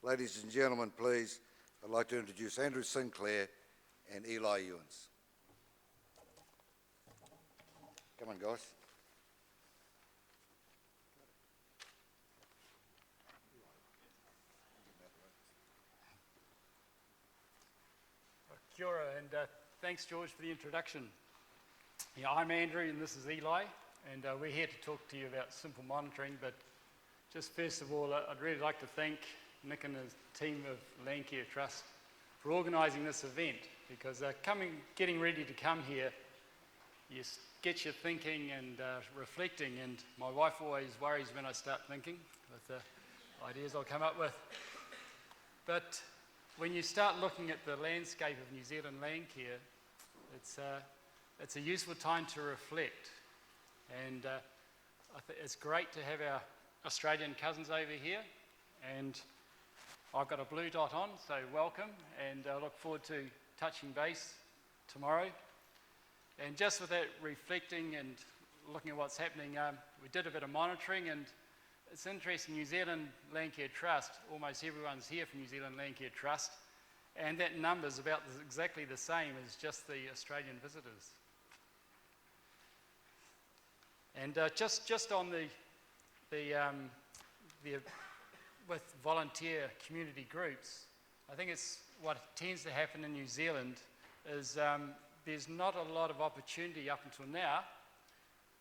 Ladies and gentlemen, please, I'd like to introduce Andrew Sinclair and Eli Ewens. Come on, guys. Kia ora, and thanks, George, for the introduction. Yeah, I'm Andrew, and this is Eli, and we're here to talk to you about simple monitoring. But just first of all, I'd really like to thank Nick and his team of Landcare Trust for organising this event, because getting ready to come here, you get you thinking and reflecting, and my wife always worries when I start thinking with the ideas I'll come up with. But when you start looking at the landscape of New Zealand Landcare, it's a useful time to reflect, and it's great to have our Australian cousins over here, and I've got a blue dot on, so welcome, and I look forward to touching base tomorrow. And just with that reflecting and looking at what's happening, we did a bit of monitoring, and it's interesting, New Zealand Landcare Trust, almost everyone's here from New Zealand Landcare Trust, and that number's about exactly the same as just the Australian visitors. And just on with volunteer community groups, I think it's what tends to happen in New Zealand is there's not a lot of opportunity up until now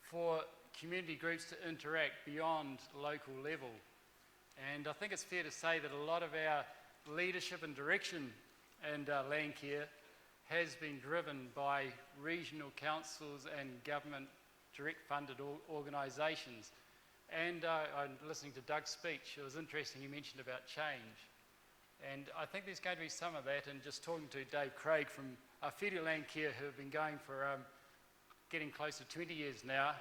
for community groups to interact beyond local level. And I think it's fair to say that a lot of our leadership and direction in Landcare has been driven by regional councils and government direct funded organisations. And I'm listening to Doug's speech. It was interesting, he mentioned about change. And I think there's going to be some of that, and just talking to Dave Craig from Whiri Landcare, who have been going for getting close to 20 years now.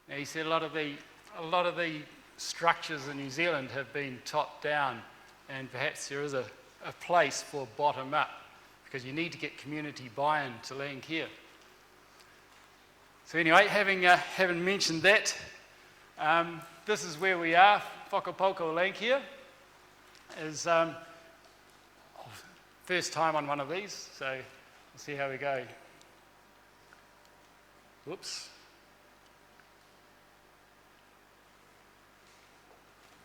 Now, he said a lot of the structures in New Zealand have been top down, and perhaps there is a place for bottom up, because you need to get community buy-in to Landcare. So anyway, having mentioned that, this is where we are. Whakaupoko Landcare is first time on one of these, so we'll see how we go. Whoops.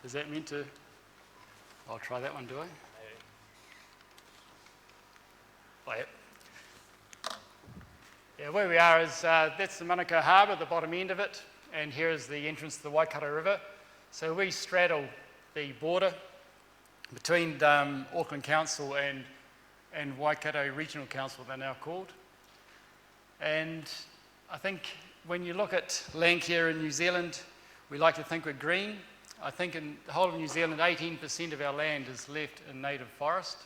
Is that meant to? I'll try that one, do I? Oh, yeah. Yeah, where we are is, that's the Manukau Harbour, the bottom end of it, and here is the entrance to the Waikato River. So we straddle the border between Auckland Council and Waikato Regional Council, they're now called. And I think when you look at Landcare in New Zealand, we like to think we're green. I think in the whole of New Zealand, 18% of our land is left in native forest.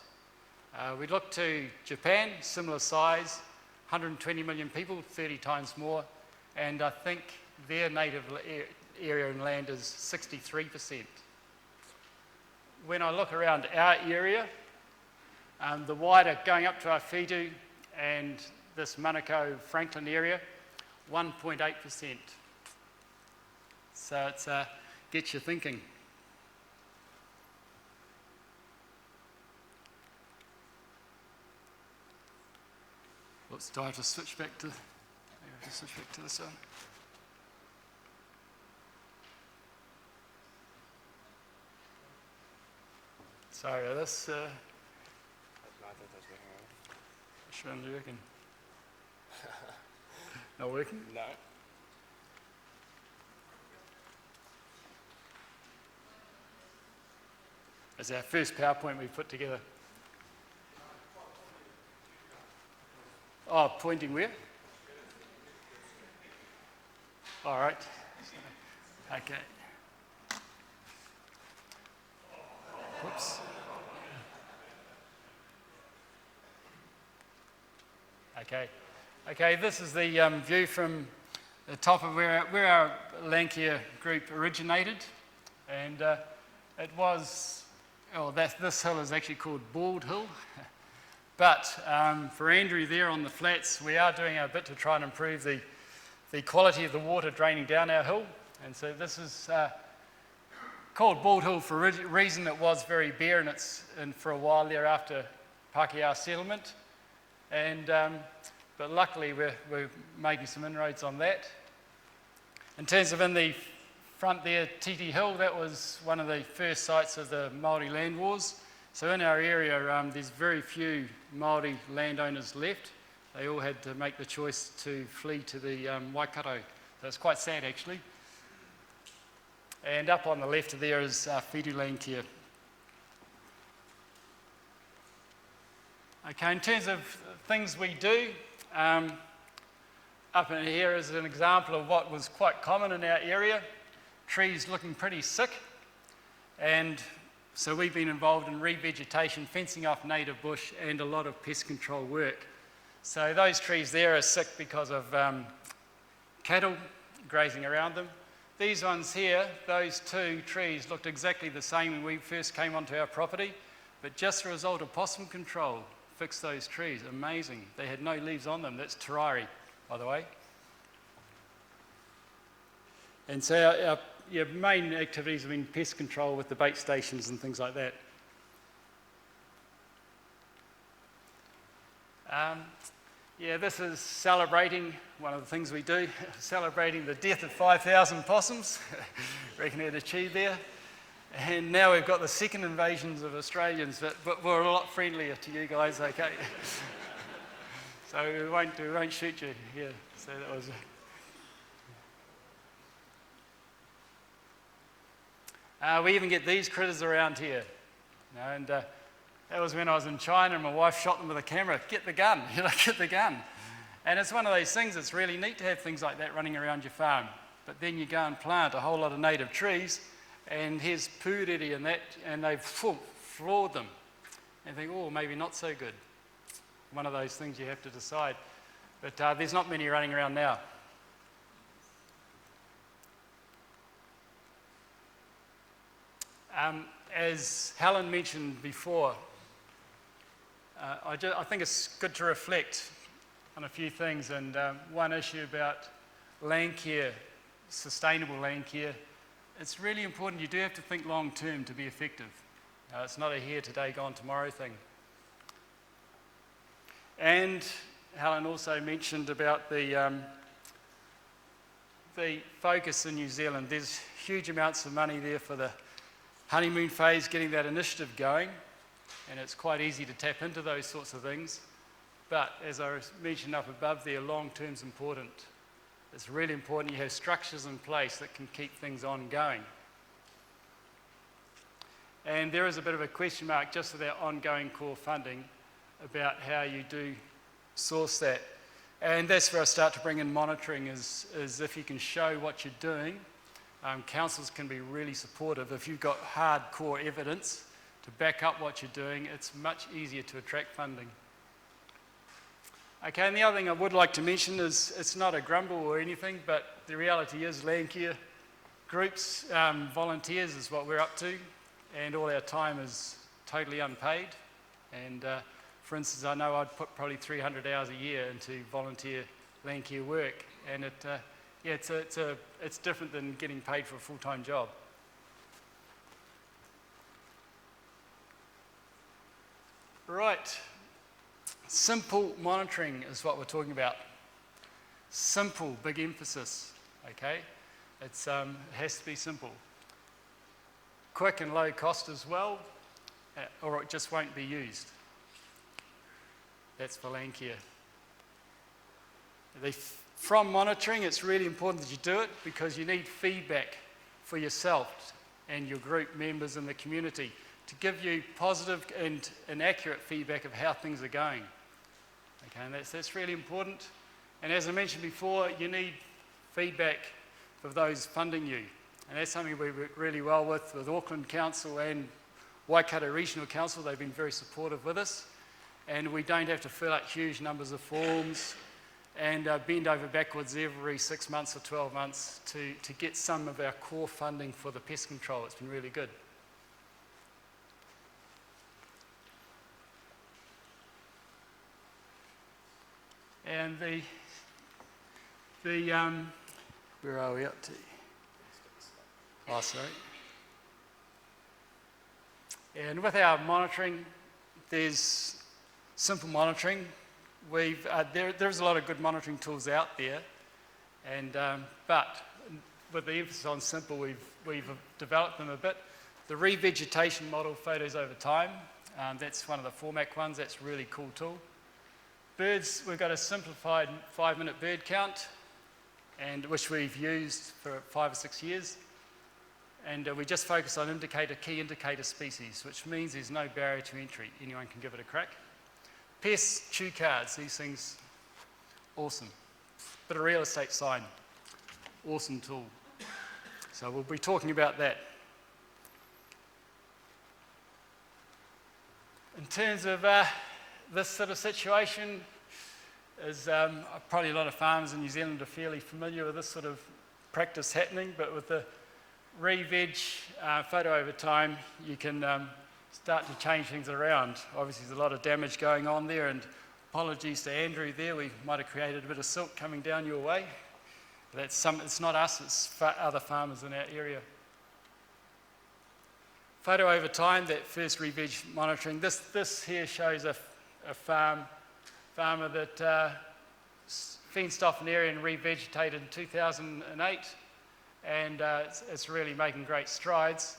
We look to Japan, similar size, 120 million people, 30 times more, and I think their native area and land is 63%. When I look around our area, the wider going up to our Whitu and this Manukau Franklin area, 1.8%. So it's gets you thinking. Oops, do I have to switch back to? Maybe I have to switch back to this one. Sorry, this. Which one do you reckon? Not working? No. It's our first PowerPoint we've put together. Oh, pointing where? All right. Okay. Whoops. Okay. Okay, this is the view from the top of where our Landcare group originated. And it was, this hill is actually called Bald Hill. But for Andrew there on the flats, we are doing our bit to try and improve the quality of the water draining down our hill. And so this is called Bald Hill for a reason. It was very bare and for a while there after Pākehā settlement. But luckily we're making some inroads on that. In terms of in the front there, Titi Hill, that was one of the first sites of the Maori land wars. So in our area, there's very few Maori landowners left. They all had to make the choice to flee to the Waikato. So it's quite sad, actually. And up on the left of there is Whitu Landcare. Okay, in terms of things we do, up in here is an example of what was quite common in our area. Trees looking pretty sick, and so we've been involved in revegetation, fencing off native bush, and a lot of pest control work. So those trees there are sick because of cattle grazing around them. These ones here, those two trees looked exactly the same when we first came onto our property, but just a result of possum control fixed those trees. Amazing. They had no leaves on them. That's terari, by the way. And so our main activities have been pest control with the bait stations and things like that. This is celebrating, one of the things we do, celebrating the death of 5,000 possums. Reckon it achieved there. And now we've got the second invasions of Australians, but we're a lot friendlier to you guys, okay? So we won't shoot you. Yeah, so that was... we even get these critters around here. And that was when I was in China and my wife shot them with a camera. Get the gun, get the gun. And it's one of those things, it's really neat to have things like that running around your farm. But then you go and plant a whole lot of native trees, and here's pūrere and that, and they've floored them. And think, oh, maybe not so good. One of those things you have to decide. But there's not many running around now. As Helen mentioned before, I think it's good to reflect on a few things, and one issue about land care, sustainable land care, it's really important. You do have to think long term to be effective. It's not a here today, gone tomorrow thing. And Helen also mentioned about the focus in New Zealand. There's huge amounts of money there for the honeymoon phase, getting that initiative going, and it's quite easy to tap into those sorts of things. But as I mentioned up above there, long term's important. It's really important you have structures in place that can keep things ongoing. And there is a bit of a question mark just with our ongoing core funding about how you do source that. And that's where I start to bring in monitoring, is if you can show what you're doing. Councils can be really supportive. If you've got hardcore evidence to back up what you're doing, it's much easier to attract funding. Okay, and the other thing I would like to mention is, it's not a grumble or anything, but the reality is Landcare groups, volunteers is what we're up to, and all our time is totally unpaid. And for instance, I know I'd put probably 300 hours a year into volunteer Landcare work, and it's different than getting paid for a full-time job. Right. Simple monitoring is what we're talking about. Simple, big emphasis, okay? It has to be simple. Quick and low cost as well, or it just won't be used. That's for Landcare. From monitoring, it's really important that you do it because you need feedback for yourself and your group members in the community to give you positive and accurate feedback of how things are going. Okay, and that's really important. And as I mentioned before, you need feedback for those funding you. And that's something we work really well with Auckland Council and Waikato Regional Council. They've been very supportive with us. And we don't have to fill out huge numbers of forms and bend over backwards every 6 months or 12 months to get some of our core funding for the pest control. It's been really good. And where are we up to? Oh, sorry. And with our monitoring, there's simple monitoring. There's a lot of good monitoring tools out there, but with the emphasis on simple, we've developed them a bit. The revegetation model, photos over time, that's one of the format ones. That's a really cool tool. Birds, we've got a simplified 5-minute bird count, and which we've used for 5 or 6 years. And we just focus on key indicator species, which means there's no barrier to entry. Anyone can give it a crack. Pests, chew cards, these things, awesome. Bit of real estate sign, awesome tool. So we'll be talking about that. In terms of this sort of situation, probably a lot of farmers in New Zealand are fairly familiar with this sort of practice happening, but with the re-veg photo over time, you can start to change things around. Obviously, there's a lot of damage going on there, and apologies to Andrew there. We might have created a bit of silt coming down your way. It's not us, it's other farmers in our area. Photo over time, that first re-veg monitoring. This here shows a farmer that fenced off an area and revegetated in 2008, and it's really making great strides.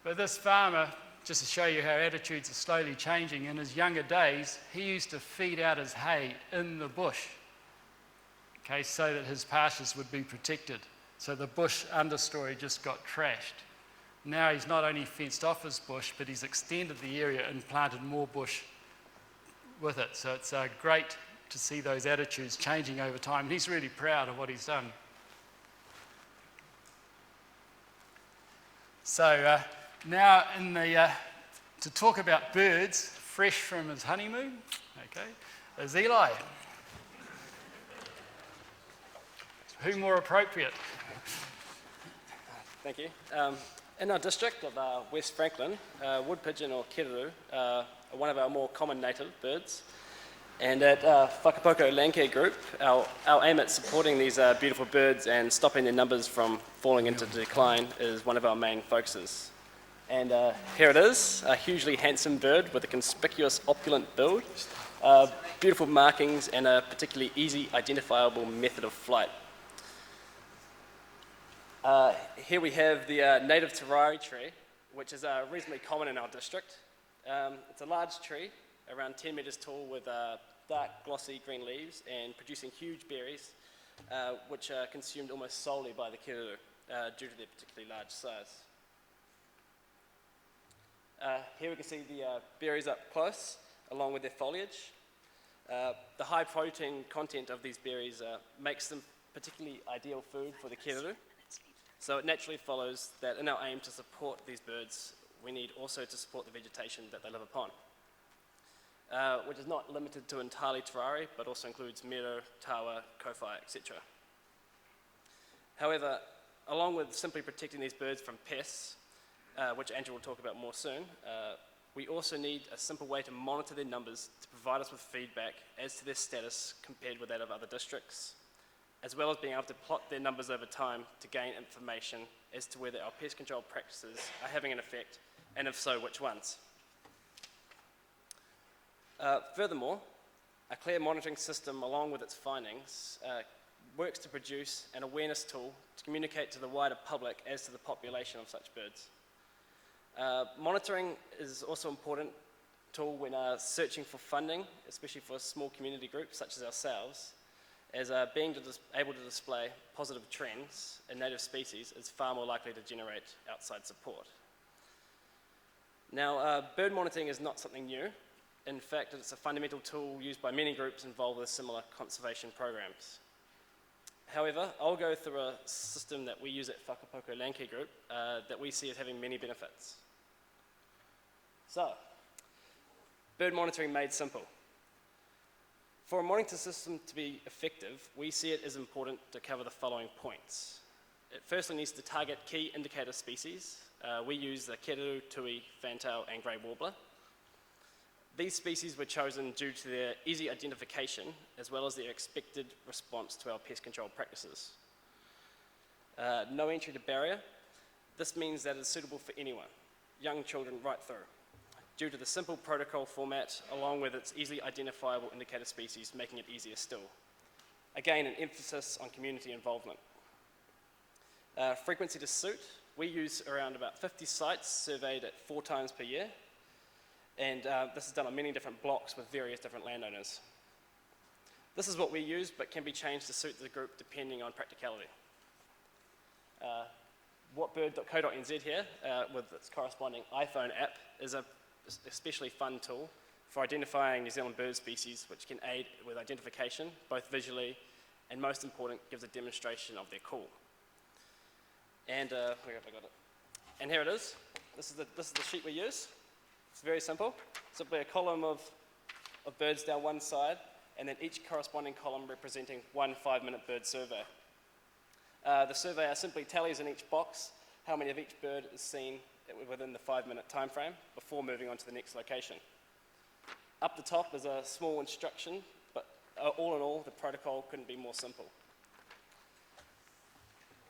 But this farmer, just to show you how attitudes are slowly changing, in his younger days, he used to feed out his hay in the bush, okay, so that his pastures would be protected. So the bush understory just got trashed. Now he's not only fenced off his bush, but he's extended the area and planted more bush with it. So it's great to see those attitudes changing over time. And he's really proud of what he's done. So now to talk about birds, fresh from his honeymoon, okay, is Eli. Who more appropriate? Thank you. In our district of West Franklin, wood pigeon or keruru are one of our more common native birds. And at Whakaupoko Landcare Group, our aim at supporting these beautiful birds and stopping their numbers from falling into decline is one of our main focuses. And here it is, a hugely handsome bird with a conspicuous opulent build, beautiful markings and a particularly easy identifiable method of flight. Here we have the native Terari tree, which is reasonably common in our district. It's a large tree, around 10 metres tall, with dark glossy green leaves and producing huge berries, which are consumed almost solely by the keruru due to their particularly large size. Here we can see the berries up close, along with their foliage. The high protein content of these berries makes them particularly ideal food for the keruru. So it naturally follows that in our aim to support these birds, we need also to support the vegetation that they live upon, which is not limited to entirely Terari, but also includes mero, tawa, kowhai, etc. However, along with simply protecting these birds from pests, which Andrew will talk about more soon, we also need a simple way to monitor their numbers to provide us with feedback as to their status compared with that of other districts, as well as being able to plot their numbers over time to gain information as to whether our pest control practices are having an effect, and if so, which ones. Furthermore, a clear monitoring system along with its findings works to produce an awareness tool to communicate to the wider public as to the population of such birds. Monitoring is also an important tool when searching for funding, especially for small community groups such as ourselves, as being able to display positive trends in native species is far more likely to generate outside support. Now, bird monitoring is not something new. In fact, it's a fundamental tool used by many groups involved with similar conservation programs. However, I'll go through a system that we use at Whakaupoko Landcare Group that we see as having many benefits. So, bird monitoring made simple. For a monitoring system to be effective, we see it as important to cover the following points. It firstly needs to target key indicator species. We use the keruru, tui, fantail, and grey warbler. These species were chosen due to their easy identification, as well as their expected response to our pest control practices. No entry to barrier. This means that it's suitable for anyone. young children right through, due to the simple protocol format along with its easily identifiable indicator species, making it easier still. Again, an emphasis on community involvement. Frequency to suit, we use around about 50 sites surveyed at 4 times per year, and this is done on many different blocks with various different landowners. This is what we use, but can be changed to suit the group depending on practicality. Whatbird.co.nz here, with its corresponding iPhone app, is a especially fun tool for identifying New Zealand bird species, which can aid with identification, both visually and, most important, gives a demonstration of their call. And where have I got it? And here it is. This is the sheet we use. It's very simple. Simply a column of birds down one side, and then each corresponding column representing one 5-minute bird survey. The surveyor simply tallies in each box how many of each bird is seen within the 5-minute time frame before moving on to the next location. Up the top is a small instruction, but all in all, the protocol couldn't be more simple.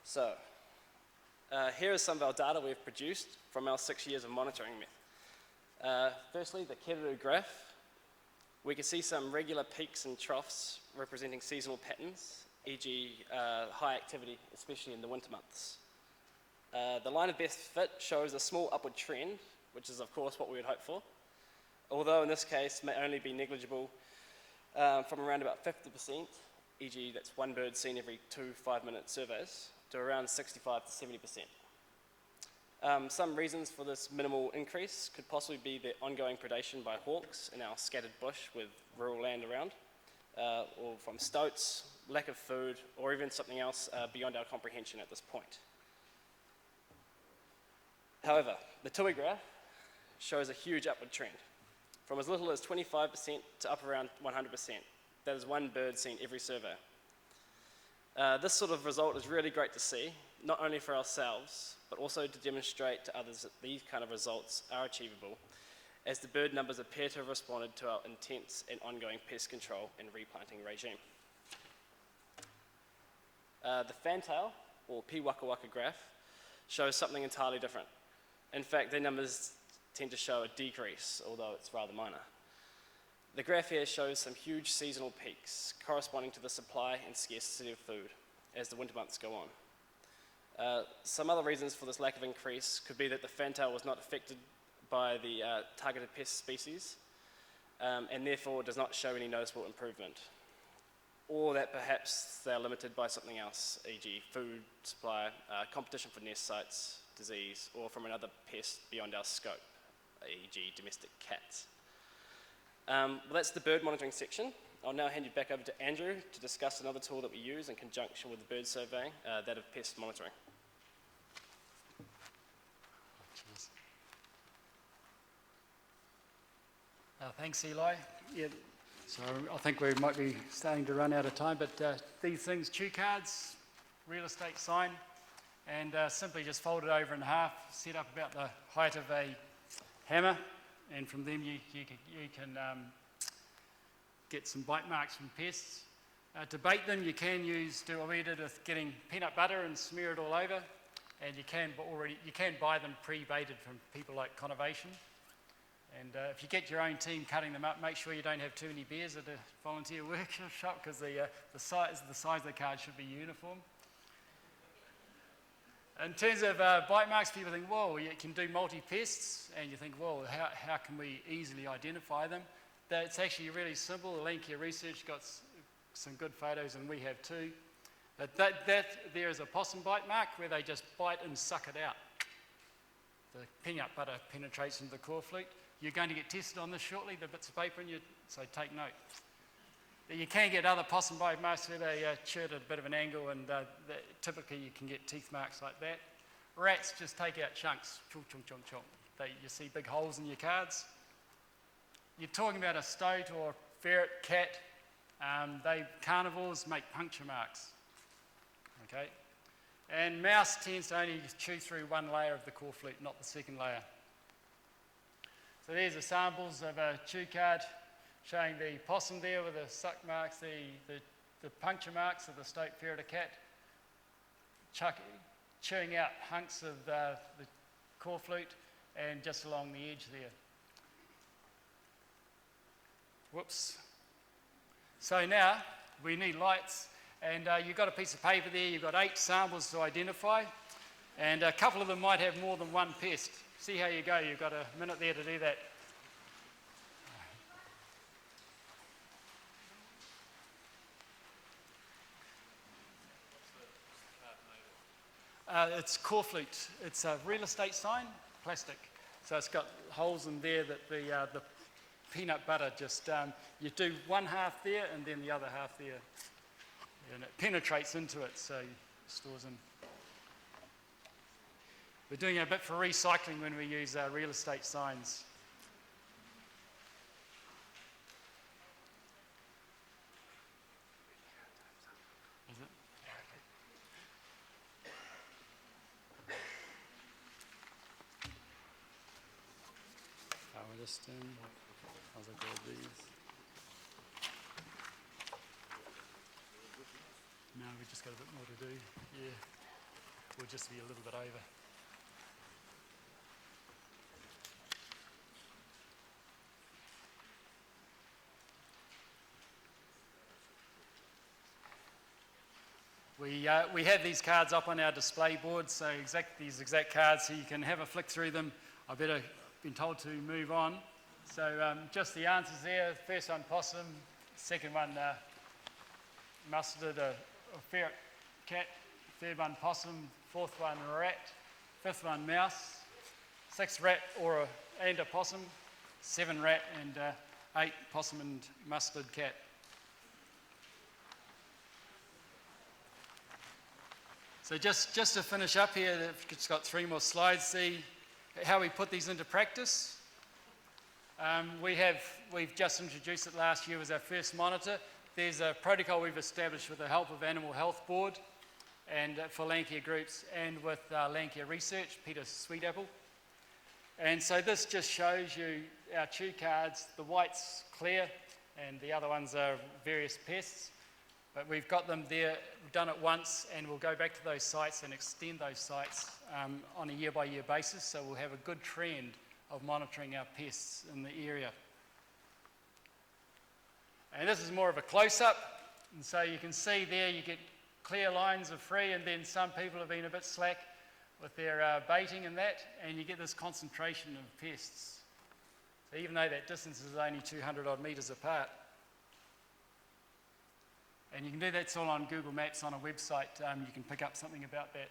So, here is some of our data we've produced from our 6 years of monitoring. Firstly, the Kevlar Graph. We can see some regular peaks and troughs representing seasonal patterns, e.g. High activity, especially in the winter months. The line of best fit shows a small upward trend, which is of course what we would hope for, although in this case may only be negligible from around about 50%, e.g. that's one bird seen every 2 5-minute surveys, to around 65 to 70%. Some reasons for this minimal increase could possibly be the ongoing predation by hawks in our scattered bush with rural land around, or from stoats, lack of food, or even something else beyond our comprehension at this point. However, the Tui graph shows a huge upward trend, from as little as 25% to up around 100%. That is one bird seen every survey. This sort of result is really great to see, not only for ourselves, but also to demonstrate to others that these kind of results are achievable, as the bird numbers appear to have responded to our intense and ongoing pest control and replanting regime. The fantail, or Whakaupoko graph, shows something entirely different. In fact, their numbers tend to show a decrease, although it's rather minor. The graph here shows some huge seasonal peaks corresponding to the supply and scarcity of food as the winter months go on. Some other reasons for this lack of increase could be that the fantail was not affected by the targeted pest species and therefore does not show any noticeable improvement. Or that perhaps they are limited by something else, e.g. food supply, competition for nest sites, disease, or from another pest beyond our scope, e.g. domestic cats. Well, that's the bird monitoring section. I'll now hand you back over to Andrew to discuss another tool that we use in conjunction with the bird surveying, that of pest monitoring. Thanks, Eli. Yeah, so I think we might be starting to run out of time, but these things, cue cards, real estate sign, and simply just fold it over in half, set up about the height of a hammer, and from them you can get some bite marks from pests. To bait them, you can do what we did with getting peanut butter and smear it all over, and you can buy them pre-baited from people like Conservation. And if you get your own team cutting them up, make sure you don't have too many bears at a volunteer workshop, because the size of the card should be uniform. In terms of bite marks, people think, whoa, you can do multi-pests, and you think, whoa, how can we easily identify them? It's actually really simple. The Landcare research got some good photos, and we have too. But there is a possum bite mark where they just bite and suck it out. The peanut butter penetrates into the core flute. You're going to get tested on this shortly, the bits of paper, so take note. You can get other possum bite marks where they chert at a bit of an angle, and typically you can get teeth marks like that. Rats just take out chunks, chunk, chunk, chunk, chunk. You see big holes in your cards. You're talking about a stoat or a ferret, cat. Carnivores make puncture marks. Okay, and mouse tends to only chew through one layer of the core flute, not the second layer. So there's the samples of a chew card showing the possum there with the suck marks, the puncture marks of the stoat, ferret, or cat, chewing out hunks of the core flute, and just along the edge there. Whoops. So now we need lights, and you've got a piece of paper there, you've got 8 samples to identify, and a couple of them might have more than one pest. See how you go, you've got a minute there to do that. It's corflute. It's a real estate sign, plastic. So it's got holes in there that the peanut butter just, you do one half there and then the other half there. And it penetrates into it, so it stores in. We're doing a bit for recycling when we use real estate signs. Is it? Power listing. How's it called these? No, we've just got a bit more to do. Yeah, we'll just be a little bit over. We have these cards up on our display board, so these exact cards, so you can have a flick through them. I better been told to move on. So just the answers there. First one, possum. Second one, mustard, a ferret, cat. Third one, possum. Fourth one, rat. Fifth one, mouse. Sixth, rat and a possum. 7, rat, and 8, possum and mustard, cat. So just to finish up here, I've just got 3 more slides. See how we put these into practice. We've just introduced it last year as our first monitor. There's a protocol we've established with the help of Animal Health Board and for Landcare groups and with Landcare Research, Peter Sweetapple. And so this just shows you our chew cards. The white's clear and the other ones are various pests. But we've got them there, we've done it once, and we'll go back to those sites and extend those sites on a year-by-year basis, so we'll have a good trend of monitoring our pests in the area. And this is more of a close-up, and so you can see there you get clear lines of free, and then some people have been a bit slack with their baiting and that, and you get this concentration of pests. So even though that distance is only 200 odd metres apart, and you can do that, it's all on Google Maps on a website, you can pick up something about that.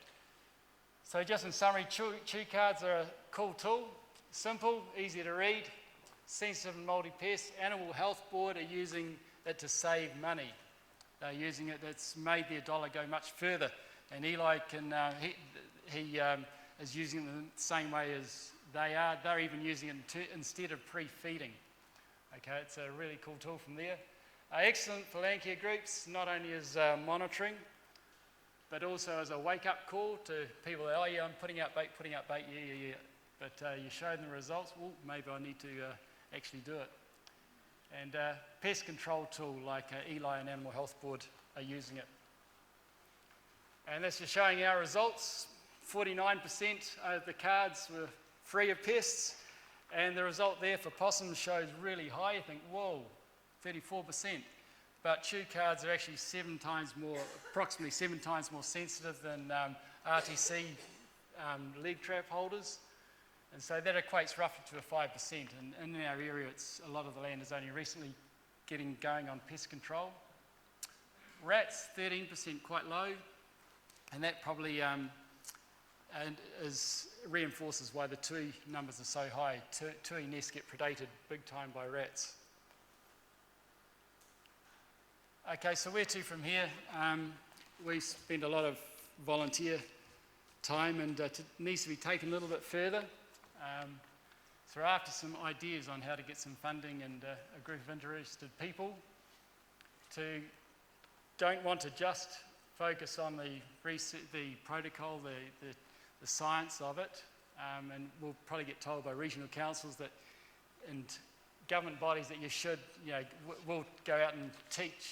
So just in summary, chew cards are a cool tool, simple, easy to read, sensitive and multi-pest. Animal Health Board are using it to save money. They're using it, it's made their dollar go much further. And Eli he is using it the same way as they are. They're even using it instead of pre-feeding. Okay, it's a really cool tool from there. Excellent for Landcare groups, not only as monitoring, but also as a wake-up call to people that, oh yeah, I'm putting out bait, yeah. But you show them the results, well, maybe I need to actually do it. And pest control tool like Eli and Animal Health Board are using it. And this is showing our results. 49% of the cards were free of pests, and the result there for possums shows really high. You think, whoa, 34%. But chew cards are actually approximately 7 times more sensitive than RTC leg trap holders. And so that equates roughly to a 5%. And in our area, a lot of the land is only recently getting going on pest control. Rats, 13%, quite low. And that probably reinforces why the tui numbers are so high. Tui nests get predated big time by rats. Okay, so where to from here? We spend a lot of volunteer time, and it needs to be taken a little bit further. So we're after some ideas on how to get some funding and a group of interested people don't want to just focus on the protocol, the science of it, and we'll probably get told by regional councils and government bodies that you should, will go out and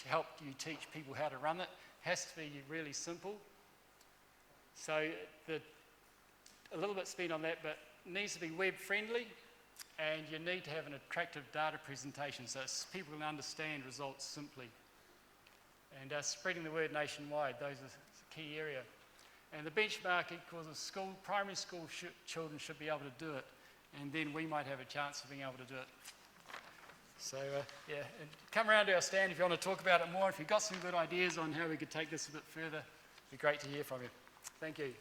help you teach people how to run it. Has to be really simple. So a little bit spent on that, but needs to be web friendly, and you need to have an attractive data presentation so people can understand results simply. And spreading the word nationwide, those are the key area. And the benchmark equals primary school children should be able to do it, and then we might have a chance of being able to do it. So yeah, and come around to our stand if you want to talk about it more. If you've got some good ideas on how we could take this a bit further, it'd be great to hear from you. Thank you.